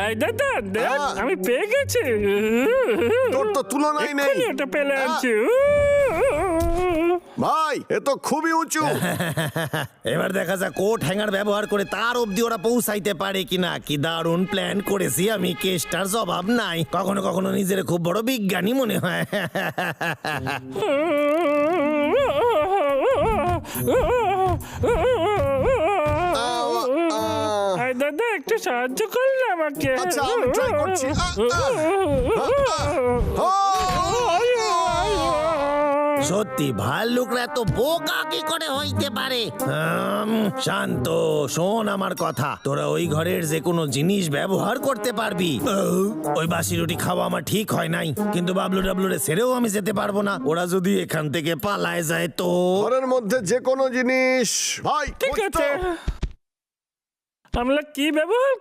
এই দাদা দেখ, আমি পেয়ে গেছি। তোর তো তুলনাই নেই। এক্ষুনি এটা পেলে আনছি। ভাই এ তো খুবই উঁচু। এবার দেখা যাক কোট হ্যাঙ্গার ব্যবহার করে তার অবধি ওরা পৌঁছাইতে পারে কিনা। কি দারুণ প্ল্যান করেছি আমি, কেসটার জবাব নাই। কখনো কখনো নিজের খুব বড় বিজ্ঞানী মনে হয়। এই দাদা একটু সাহায্য করলে আমাকে। আচ্ছা আমি ট্রাই করছি। সত্যি ভাল্লুকরা এত বোকা কি করে হইতে পারে? শান্ত, শোন আমার কথা। তোরা ওই ঘরের যে কোনো জিনিস ব্যবহার করতে পারবি। ওই বাসি রুটি খাওয়া আমার ঠিক হয় নাই, কিন্তু বাবলু ডাবলুরে ছেড়েও আমি যেতে পারবো না। ওরা যদি এখান থেকে পালায় যায় তো? ঘরের মধ্যে যে কোনো জিনিস। ভাই ঠিক আছে, আমরা কি ব্যবহার